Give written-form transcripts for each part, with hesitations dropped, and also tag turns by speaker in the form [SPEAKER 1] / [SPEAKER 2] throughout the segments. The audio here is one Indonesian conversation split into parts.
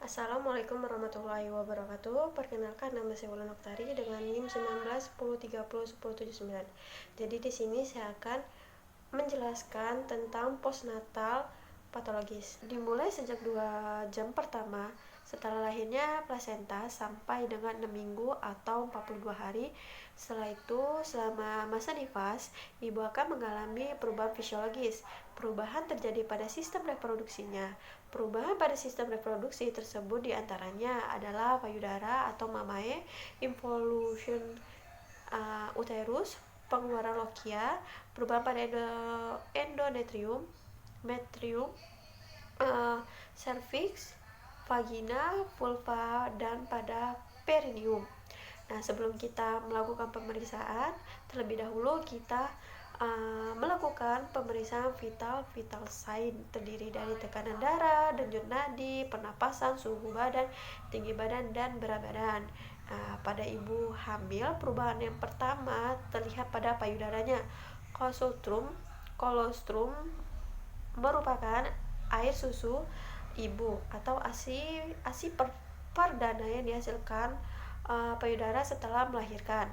[SPEAKER 1] Assalamualaikum warahmatullahi wabarakatuh. Perkenalkan, nama saya Wulan Oktari dengan NIM 19 10 30 10 79. Jadi di sini saya akan menjelaskan tentang postnatal patologis. Dimulai sejak 2 jam pertama setelah lahirnya plasenta sampai dengan 6 minggu atau 42 hari. Setelah itu, selama masa nifas, ibu akan mengalami perubahan fisiologis. Perubahan terjadi pada sistem reproduksinya. Perubahan pada sistem reproduksi tersebut diantaranya adalah payudara atau mamae, involution uterus, pengeluaran lokia, perubahan pada endometrium, metrium, cervix, vagina, vulva, dan pada perineum. Nah, sebelum kita melakukan pemeriksaan, terlebih dahulu kita melakukan pemeriksaan vital sign, terdiri dari tekanan darah, denyut nadi, pernapasan, suhu badan, tinggi badan, dan berat badan. Pada ibu hamil, perubahan yang pertama terlihat pada payudaranya. Kolostrum merupakan air susu ibu atau ASI perdana yang dihasilkan payudara setelah melahirkan.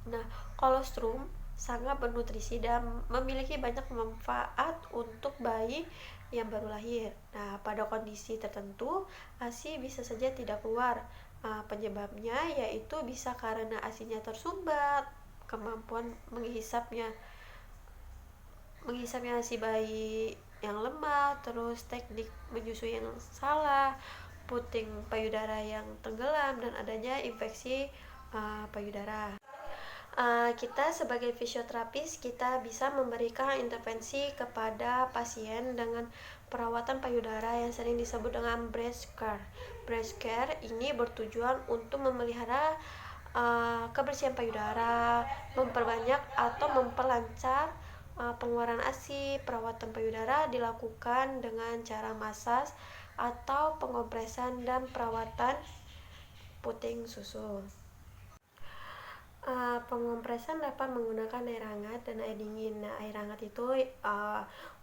[SPEAKER 1] Nah, kolostrum sangat bernutrisi dan memiliki banyak manfaat untuk bayi yang baru lahir. Nah, pada kondisi tertentu, ASI bisa saja tidak keluar. Penyebabnya yaitu bisa karena ASINya tersumbat, kemampuan menghisapnya si bayi yang lemah, terus teknik menyusui yang salah, puting payudara yang tenggelam, dan adanya infeksi payudara. Kita sebagai fisioterapis, kita bisa memberikan intervensi kepada pasien dengan perawatan payudara yang sering disebut dengan breast care. Breast care ini bertujuan untuk memelihara kebersihan payudara, memperbanyak atau memperlancar pengeluaran ASI. Perawatan payudara dilakukan dengan cara masas atau pengompresan dan perawatan puting susu. Pengompresan dapat menggunakan air hangat dan air dingin. Nah, air hangat itu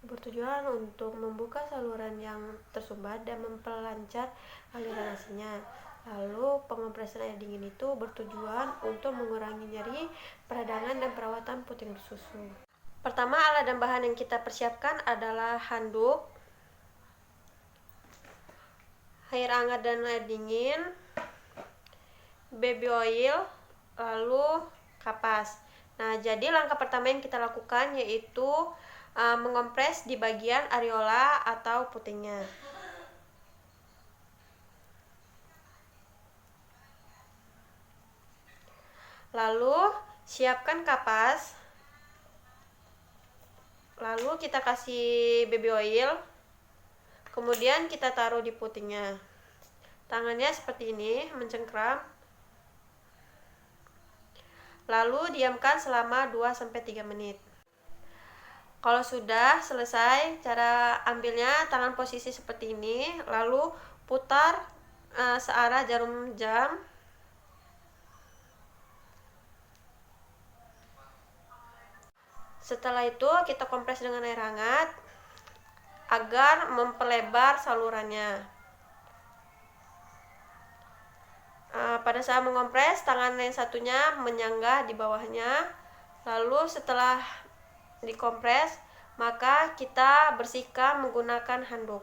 [SPEAKER 1] bertujuan untuk membuka saluran yang tersumbat dan memperlancar aliran ASINya. Lalu pengompresan air dingin itu bertujuan untuk mengurangi nyeri, peradangan, dan perawatan puting susu. Pertama, alat dan bahan yang kita persiapkan adalah handuk, air hangat dan air dingin, baby oil, lalu kapas. Nah, jadi langkah pertama yang kita lakukan yaitu mengompres di bagian areola atau putingnya. Lalu siapkan kapas. Lalu kita kasih baby oil. Kemudian kita taruh di putingnya. Tangannya seperti ini, mencengkram. Lalu diamkan selama 2-3 menit. Kalau sudah selesai, cara ambilnya tangan posisi seperti ini, lalu putar searah jarum jam. Setelah itu kita kompres dengan air hangat agar memperlebar salurannya. Pada saat mengompres, tangan yang satunya menyangga di bawahnya. Lalu setelah dikompres, maka kita bersihkan menggunakan handuk.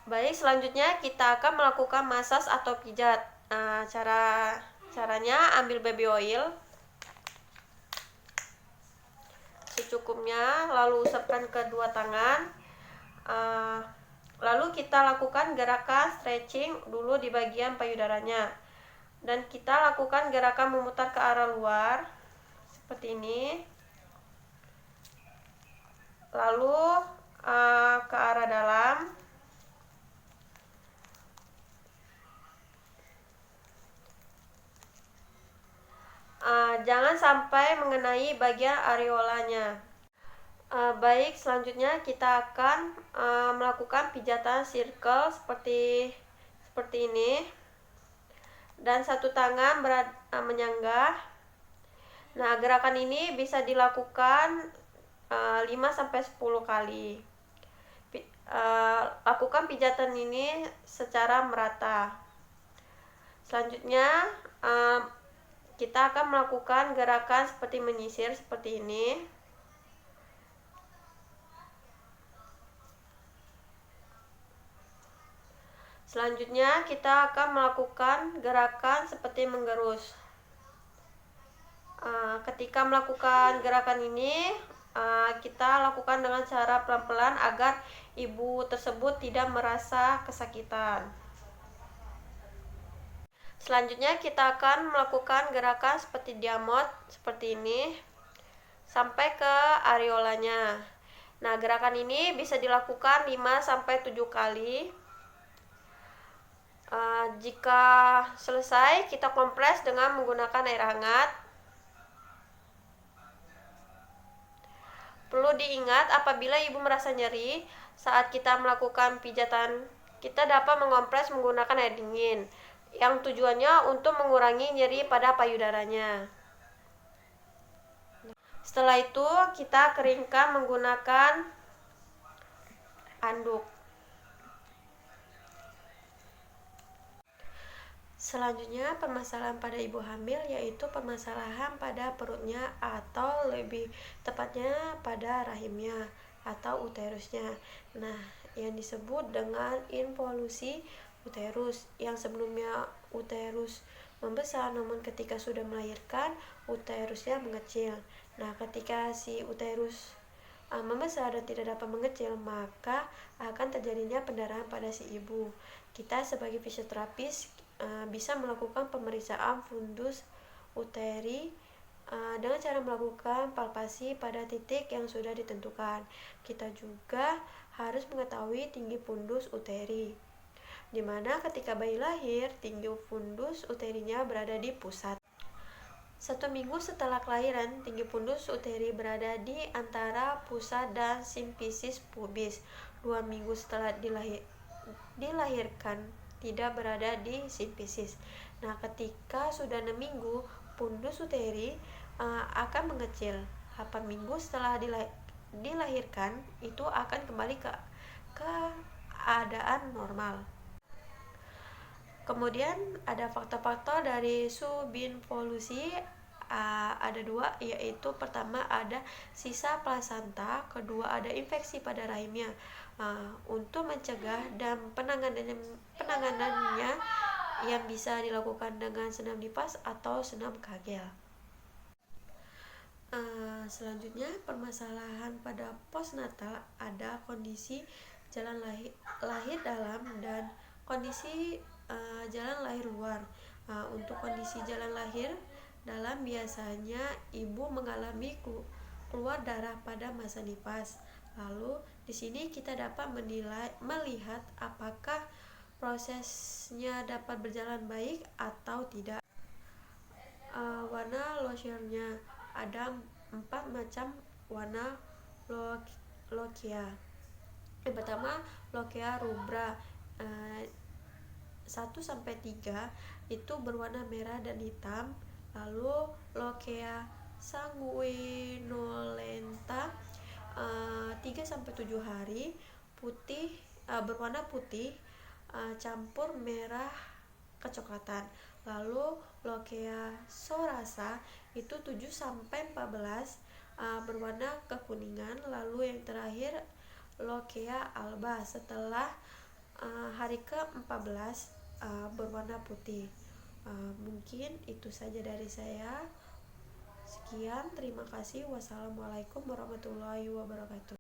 [SPEAKER 1] Baik, selanjutnya kita akan melakukan masas atau pijat. Caranya ambil baby oil secukupnya, lalu usapkan kedua tangan. Lalu kita lakukan gerakan stretching dulu di bagian payudaranya, dan kita lakukan gerakan memutar ke arah luar seperti ini, lalu ke arah dalam. Jangan sampai mengenai bagian areolanya. Baik, selanjutnya kita akan melakukan pijatan circle seperti ini, dan satu tangan menyangga. Nah, gerakan ini bisa dilakukan 5-10 kali. Lakukan pijatan ini secara merata. Selanjutnya kita akan melakukan gerakan seperti menyisir seperti ini. Selanjutnya kita akan melakukan gerakan seperti menggerus. Ketika melakukan gerakan ini, kita lakukan dengan cara pelan-pelan agar ibu tersebut tidak merasa kesakitan. Selanjutnya kita akan melakukan gerakan seperti diamond seperti ini sampai ke areolanya. Nah, gerakan ini bisa dilakukan 5-7 kali. Jika selesai, kita kompres dengan menggunakan air hangat. Perlu diingat, apabila ibu merasa nyeri saat kita melakukan pijatan, kita dapat mengompres menggunakan air dingin, yang tujuannya untuk mengurangi nyeri pada payudaranya. Setelah itu, kita keringkan menggunakan anduk. Selanjutnya, permasalahan pada ibu hamil yaitu permasalahan pada perutnya atau lebih tepatnya pada rahimnya atau uterusnya. Nah, yang disebut dengan involusi uterus, yang sebelumnya uterus membesar, namun ketika sudah melahirkan uterusnya mengecil. Nah, ketika si uterus membesar dan tidak dapat mengecil, maka akan terjadinya pendarahan pada si ibu. Kita sebagai fisioterapis bisa melakukan pemeriksaan fundus uteri dengan cara melakukan palpasi pada titik yang sudah ditentukan. Kita juga harus mengetahui tinggi fundus uteri, di mana ketika bayi lahir, tinggi fundus uterinya berada di pusat. 1 minggu setelah kelahiran, tinggi fundus uteri berada di antara pusat dan simfisis pubis. 2 minggu setelah dilahirkan, tidak berada di simfisis. Nah, ketika sudah 6 minggu, fundus uteri akan mengecil. 8 minggu setelah dilahirkan, itu akan kembali ke keadaan normal. Kemudian ada faktor-faktor dari subinvolusi, ada 2, yaitu pertama ada sisa plasenta, kedua ada infeksi pada rahimnya. Untuk mencegah dan penanganannya yang bisa dilakukan dengan senam dipas atau senam Kegel. Selanjutnya, permasalahan pada postnatal ada kondisi jalan lahir dalam dan kondisi jalan lahir luar. Untuk kondisi jalan lahir dalam, biasanya ibu mengalami keluar darah pada masa nifas. Lalu di sini kita dapat melihat apakah prosesnya dapat berjalan baik atau tidak. Warna lotionnya ada 4 macam warna lochia. Yang pertama, lochia rubra 1-3 itu berwarna merah dan hitam. Lalu lochia sanguinolenta 3-7 hari putih, berwarna putih campur merah kecoklatan. Lalu lochia sorasa itu 7-14 berwarna kekuningan. Lalu yang terakhir lochia alba setelah hari ke-14 berwarna putih. Mungkin itu saja dari saya. Sekian, terima kasih. Wassalamualaikum warahmatullahi wabarakatuh.